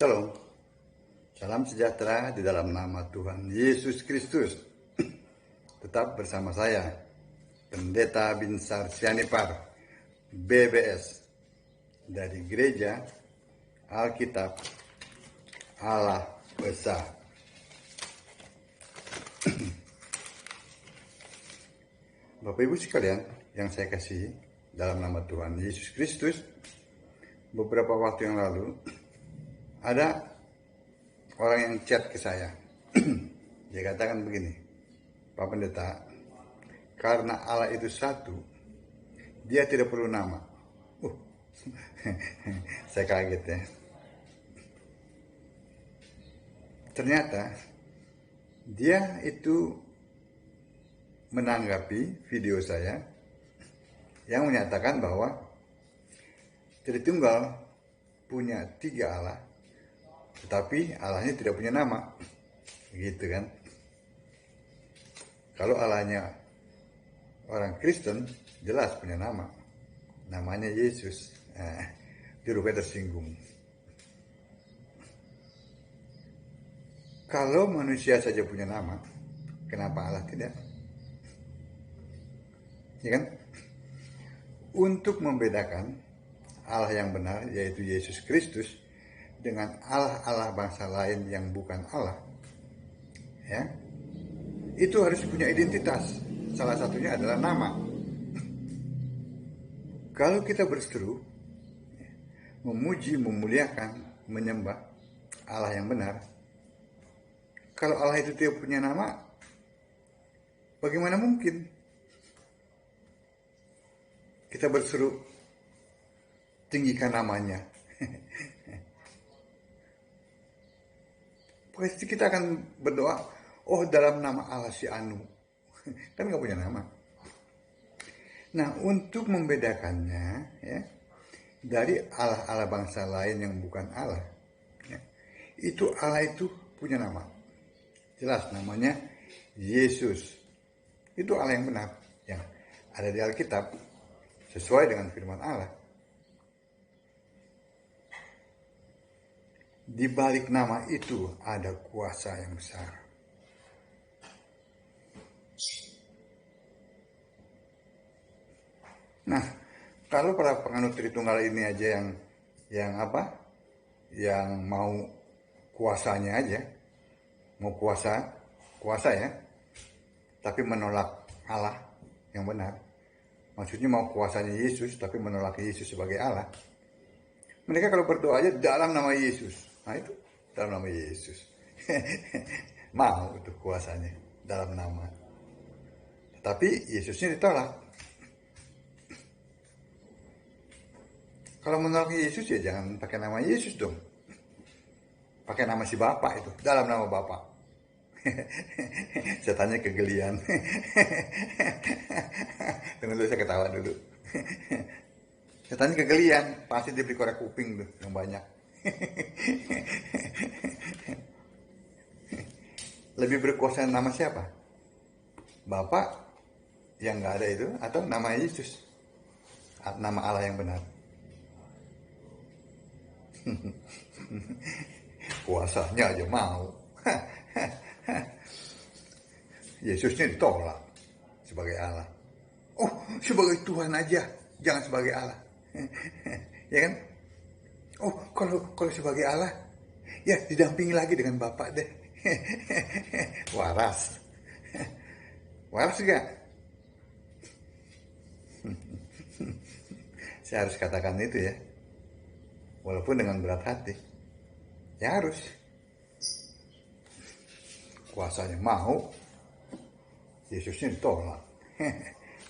Shalom, salam sejahtera di dalam nama Tuhan Yesus Kristus. Tetap bersama saya, Pendeta Binsar Sianipar, BBS, dari Gereja Alkitab Allah Besar. Bapak Ibu sekalian yang saya kasihi dalam nama Tuhan Yesus Kristus, beberapa waktu yang lalu ada orang yang chat ke saya. Dia katakan begini, Pak Pendeta, karena Allah itu satu, dia tidak perlu nama. Saya kaget ya. Ternyata dia itu menanggapi video saya yang menyatakan bahwa Tritunggal punya 3 Allah, tetapi Allahnya tidak punya nama, gitu kan? Kalau Allahnya orang Kristen jelas punya nama, namanya Yesus. Dia rupanya tersinggung. Kalau manusia saja punya nama, kenapa Allah tidak? Ya kan? Untuk membedakan Allah yang benar, yaitu Yesus Kristus, dengan Allah-Allah bangsa lain yang bukan Allah, ya, itu harus punya identitas. Salah satunya adalah nama. Kalau kita berseteru memuji, memuliakan, menyembah Allah yang benar, kalau Allah itu tidak punya nama, bagaimana mungkin kita berseru tinggikan namanya? Pasti kita akan berdoa, oh dalam nama Allah si Anu. Kan gak punya nama. Nah, untuk membedakannya ya, dari Allah-Allah bangsa lain yang bukan Allah, ya, itu Allah itu punya nama. Jelas namanya Yesus. Itu Allah yang benar, yang ada di Alkitab, sesuai dengan firman Allah. Di balik nama itu ada kuasa yang besar. Nah, kalau para penganut Tritunggal ini aja yang mau kuasanya aja, mau kuasa ya, tapi menolak Allah yang benar. Maksudnya mau kuasanya Yesus, tapi menolak Yesus sebagai Allah. Mereka kalau berdoa aja dalam nama Yesus. Nah itu dalam nama Yesus. Mau itu kuasanya dalam nama. Tapi Yesusnya ditolak. Kalau menolak Yesus ya jangan pakai nama Yesus dong. Pakai nama si Bapak itu, dalam nama Bapak. Setannya kegelian. Tunggu dulu, saya ketawa dulu. Setannya kegelian, pasti dibeli korek kuping tuh yang banyak. Lebih berkuasa nama siapa? Bapak yang nggak ada itu, atau nama Yesus, nama Allah yang benar? Kuasanya aja mau. Yesusnya ditolak sebagai Allah. Oh, sebagai Tuhan aja, jangan sebagai Allah. Ya kan? Oh, kalau sebagai Allah, ya didampingi lagi dengan Bapak deh. Waras. Waras gak? Saya harus katakan itu ya. Walaupun dengan berat hati. Ya harus. Kuasanya mau, Yesusnya ditolak.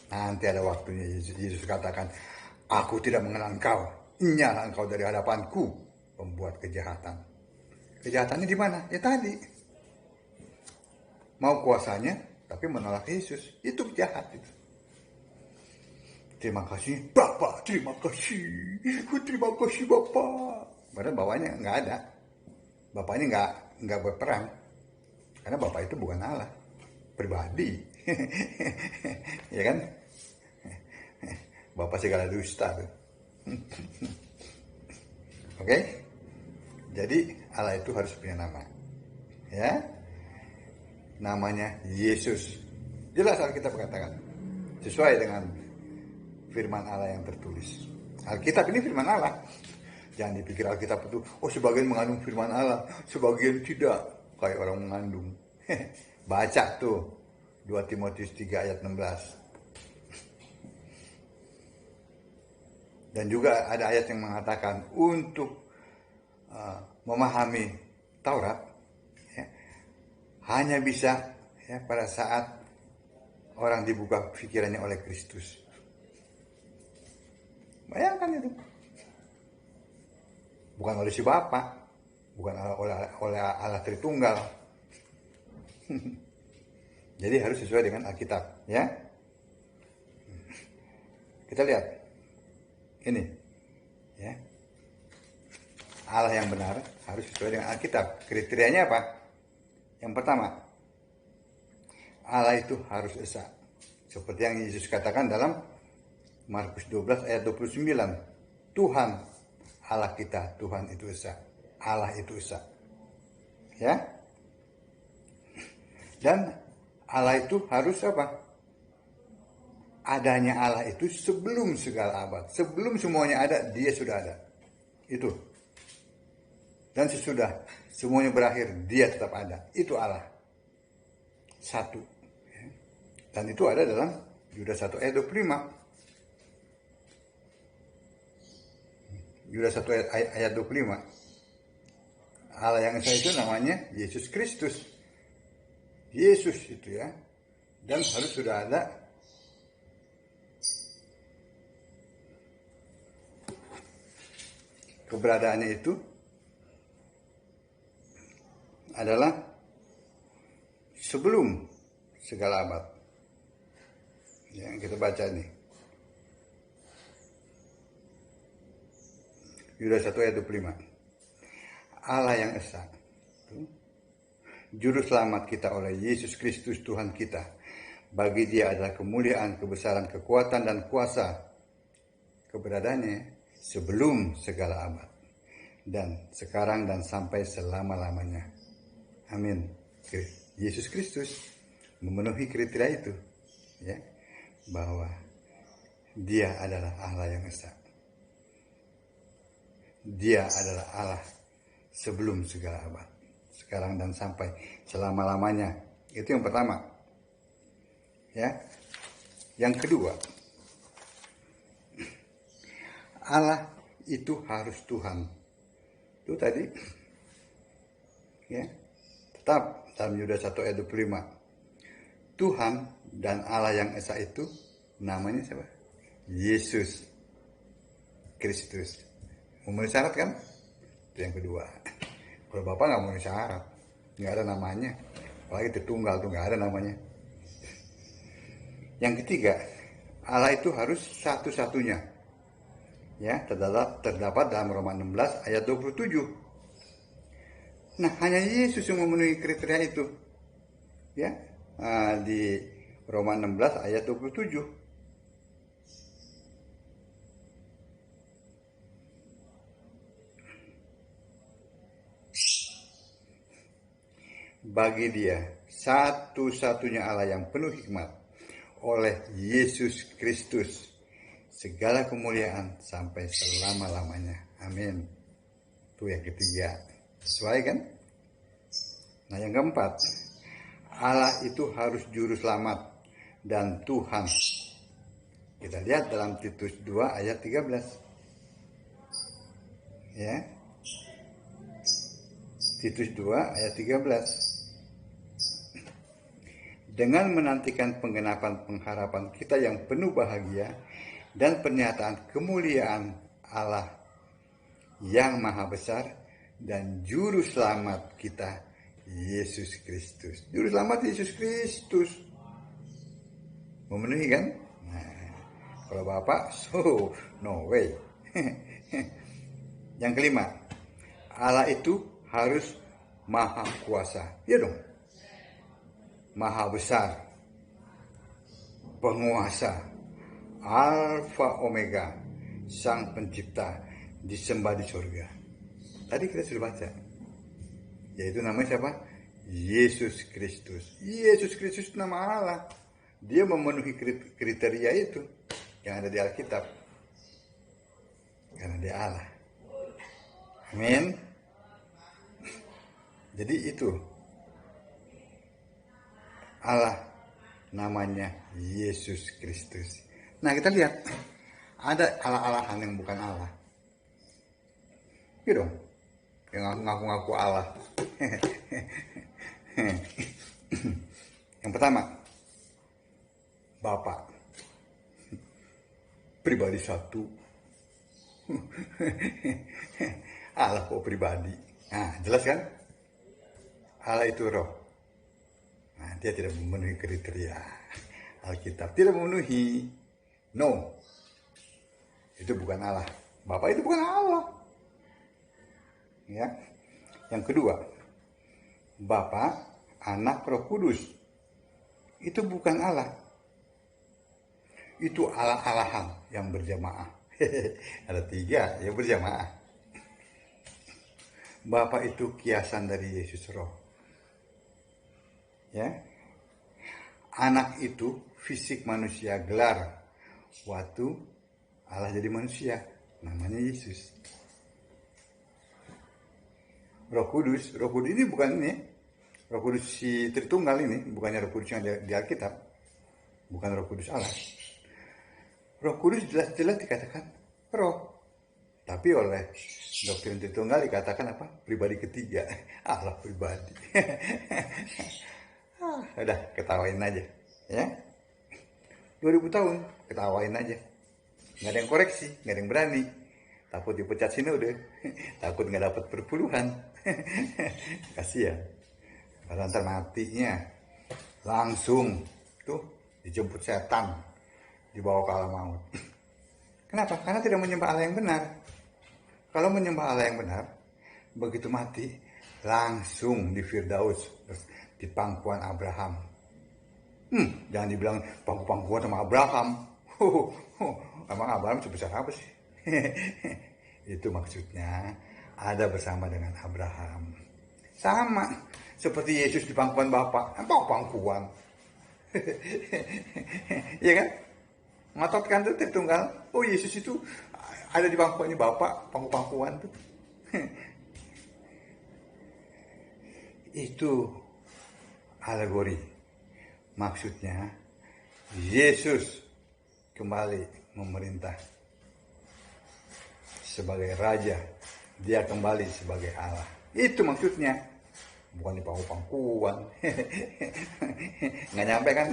Nanti ada waktunya Yesus katakan, aku tidak mengenal engkau. Nyala engkau dari hadapanku, pembuat kejahatan. Kejahatannya di mana? Ya tadi. Mau kuasanya, tapi menolak Yesus. Itu jahat itu. Terima kasih Bapak, terima kasih Bapak. Padahal bapaknya nggak ada. Bapaknya nggak berperan. Karena Bapak itu bukan Allah. Pribadi. Ya kan? Bapak segala dusta tuh. Oke? Jadi Allah itu harus punya nama. Ya. Namanya Yesus. Jelas Alkitab katakan. Sesuai dengan firman Allah yang tertulis. Alkitab ini firman Allah. Jangan dipikir Alkitab itu, sebagian mengandung firman Allah, sebagian tidak. Kayak orang mengandung. Baca tuh 2 Timotius 3 ayat 16. Dan juga ada ayat yang mengatakan untuk memahami Taurat ya, hanya bisa ya, pada saat orang dibuka pikirannya oleh Kristus. Bayangkan itu. Bukan oleh si Bapa, bukan oleh Allah Tritunggal. Jadi harus sesuai dengan Alkitab, ya. Kita lihat ini, ya. Allah yang benar harus sesuai dengan Alkitab. Kriterianya apa? Yang pertama, Allah itu harus esa. Seperti yang Yesus katakan dalam Markus 12 ayat 29. Tuhan Allah kita, Tuhan itu esa. Allah itu esa. Ya. Dan Allah itu harus apa? Adanya Allah itu sebelum segala abad. Sebelum semuanya ada, dia sudah ada. Itu. Dan sesudah semuanya berakhir, dia tetap ada. Itu Allah. Satu. Dan itu ada dalam Yudas 1 ayat 25. Yudas 1 ayat 25. Allah yang esa itu namanya Yesus Kristus. Yesus itu ya. Dan harus sudah ada keberadaannya itu adalah sebelum segala abad. Yang kita baca nih. Yudas 1 ayat 25. Allah yang esa. Juru selamat kita oleh Yesus Kristus Tuhan kita. Bagi dia adalah kemuliaan, kebesaran, kekuatan, dan kuasa. Keberadaannya sebelum segala abad. Dan sekarang dan sampai selama-lamanya. Amin. Yesus Kristus memenuhi kriteria itu. Ya, bahwa dia adalah Allah yang esa. Dia adalah Allah sebelum segala abad. Sekarang dan sampai selama-lamanya. Itu yang pertama. Ya. Yang kedua, Allah itu harus Tuhan. Itu tadi. Ya. Tetap dalam Yudas 1 ayat 25. Tuhan dan Allah yang esa itu namanya siapa? Yesus Kristus. Memenuhi syarat kan? Itu yang kedua. Kalau Bapak nggak memenuhi syarat, nggak ada namanya. Apalagi Tritunggal tuh nggak ada namanya. Yang ketiga, Allah itu harus satu-satunya. Ya, terdapat dalam Roma 16 ayat 27. Nah, hanya Yesus yang memenuhi kriteria itu. Ya, di Roma 16 ayat 27. Bagi dia satu-satunya Allah yang penuh hikmat oleh Yesus Kristus segala kemuliaan sampai selama-lamanya. Amin. Itu yang ketiga. Sesuai kan? Nah, yang keempat, Allah itu harus juru selamat dan Tuhan. Kita lihat dalam Titus 2 ayat 13. Ya. Titus 2 ayat 13. Dengan menantikan penggenapan pengharapan kita yang penuh bahagia dan pernyataan kemuliaan Allah yang maha besar dan juru selamat kita Yesus Kristus. Juru selamat Yesus Kristus. Memenuhi kan? Nah, kalau Bapak, no way. Yang kelima, Allah itu harus maha kuasa. Ya dong. Maha besar, penguasa, Alfa Omega, sang pencipta, disembah di surga. Tadi kita sudah baca. Yaitu namanya siapa? Yesus Kristus. Yesus Kristus nama Allah. Dia memenuhi kriteria itu yang ada di Alkitab. Karena dia Allah. Amin. Jadi itu Allah namanya Yesus Kristus. Nah kita lihat ada Allah-allahan yang bukan Allah. Gitu dong. Yang ngaku-ngaku Allah. Yang pertama, Bapa. Pribadi satu. Allah kok pribadi. Nah, jelas kan? Allah itu roh. Nah, dia tidak memenuhi kriteria Alkitab. Tidak memenuhi. No. Itu bukan Allah. Bapa itu bukan Allah. Ya. Yang kedua, Bapa, Anak, Roh Kudus. Itu bukan Allah. Itu Allah-allahan yang berjamaah. Ada 3 yang berjamaah. Bapa itu kiasan dari Yesus Roh. Ya. Anak itu fisik manusia, gelar waktu Allah jadi manusia, namanya Yesus. Roh Kudus ini bukan ini. Roh Kudus si Tritunggal ini, bukannya Roh Kudus yang di Alkitab. Bukan Roh Kudus Allah. Roh Kudus jelas-jelas dikatakan roh. Tapi oleh doktrin Tritunggal dikatakan apa? Pribadi ketiga. Allah pribadi. Udah, ketawain aja. Ya. 2000 tahun, ketawain aja. Nggak ada yang koreksi, nggak ada yang berani. Takut dipecat sinode. Takut nggak dapat perpuluhan. Kasihan. Kalau ntar matinya langsung tuh dijemput setan, dibawa ke alam maut. Kenapa? Karena tidak menyembah Allah yang benar. Kalau menyembah Allah yang benar, begitu mati langsung di Firdaus, di pangkuan Abraham. Jangan dibilang pangku-pangkuan sama Abraham. Emang Abraham sebesar apa sih? Itu maksudnya ada bersama dengan Abraham. Sama seperti Yesus di pangkuan Bapa. Apa pangkuan? Iya kan? Ngotot kan tuh Tritunggal. Oh, Yesus itu ada di pangkuannya Bapa, pangku-pangkuan tuh. Itu alegori. Maksudnya Yesus kembali memerintah sebagai raja. Dia kembali sebagai Allah. Itu maksudnya. Bukan di pangku-pangkuan. Nggak nyampe kan?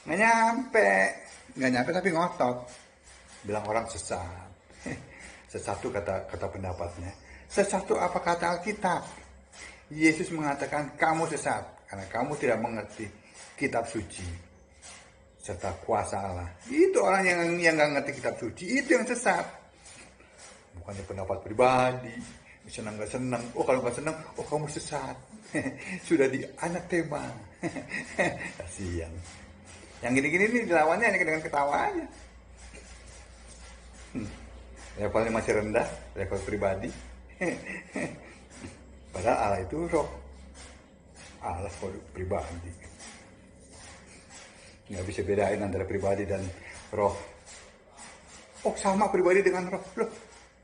Nggak nyampe tapi ngotot. Bilang orang sesat. Sesat itu kata pendapatnya. Sesat itu apa kata Alkitab? Yesus mengatakan kamu sesat karena kamu tidak mengerti kitab suci serta kuasa Allah. Itu orang yang nggak ngerti kitab suci, itu yang sesat. Bukannya pendapat pribadi, senang nggak senang. Oh kalau nggak senang, oh kamu sesat. Sudah di anak tema. Kasihan. Yang gini-gini nih dilawannya hanya dengan ketawa aja. Levelnya masih rendah, level pribadi. Padahal Allah itu roh. Allah pribadi. Nggak bisa bedain antara pribadi dan roh. Oh sama pribadi dengan roh. Loh,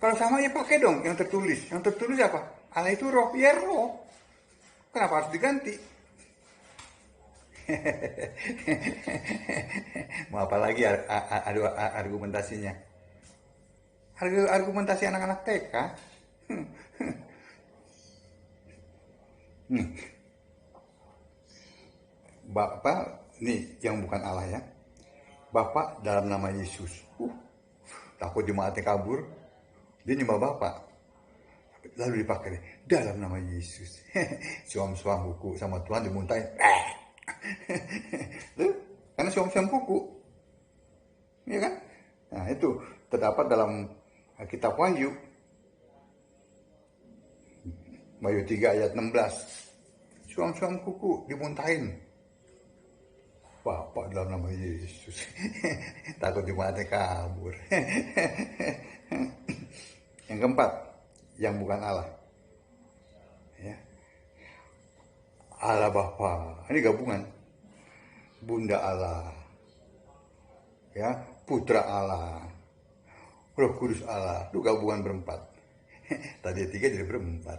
kalau sama ya pakai dong yang tertulis. Yang tertulis apa? Allah itu roh. Ya roh. Kenapa harus diganti? Mau apa lagi argumentasinya? Argumentasi anak-anak TK. Bapak, nih yang bukan Allah ya. Bapak dalam nama Yesus. Takut jemaatnya kabur. Dia nyembah Bapak. Lalu dipakai dalam nama Yesus. Suam-suam kuku sama Tuhan dimuntahin. Karena suam-suam kuku. Iya kan? Nah itu terdapat dalam kitab Wahyu. Wahyu 3 ayat 16. Suam-suam kuku dimuntahin. Bapak dalam nama Yesus. Takut jemaatnya kabur. Yang keempat, yang bukan Allah. Ya. Allah Bapa, ini gabungan. Bunda Allah, ya, Putra Allah, Roh Kudus Allah, itu gabungan berempat. Tadi tiga jadi berempat,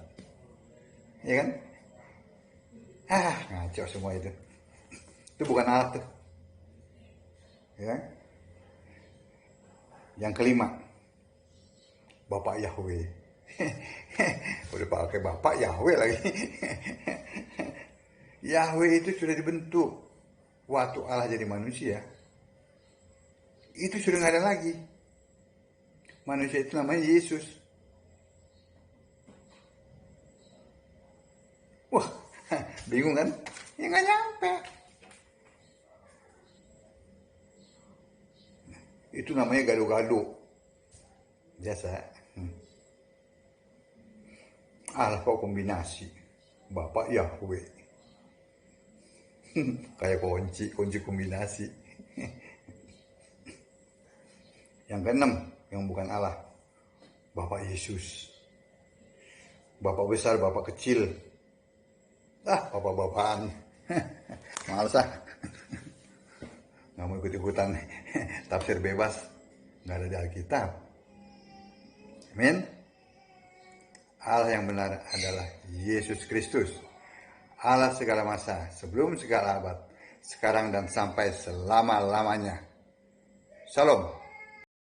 ya kan? Ngaco semua itu. Itu bukan Allah tuh, ya. Yang kelima, Bapak Yahweh. Udah pakai Bapak Yahweh lagi. Yahweh itu sudah dibentuk waktu Allah jadi manusia. Itu sudah nggak ada lagi. Manusia itu namanya Yesus. Wah, bingung kan? Ya nggak nyampe. Itu namanya gado-gado. Biasa. Allah kok kombinasi. Bapak Yahweh. Kayak kunci kombinasi. Yang keenam, yang bukan Allah, Bapak Yesus. Bapak besar, Bapak kecil. Bapak-bapakan. Males nggak mau ikut-ikutan tafsir bebas, nggak ada di Alkitab. Amin. Allah yang benar adalah Yesus Kristus, Allah segala masa, sebelum segala abad, sekarang dan sampai selama-lamanya. Shalom.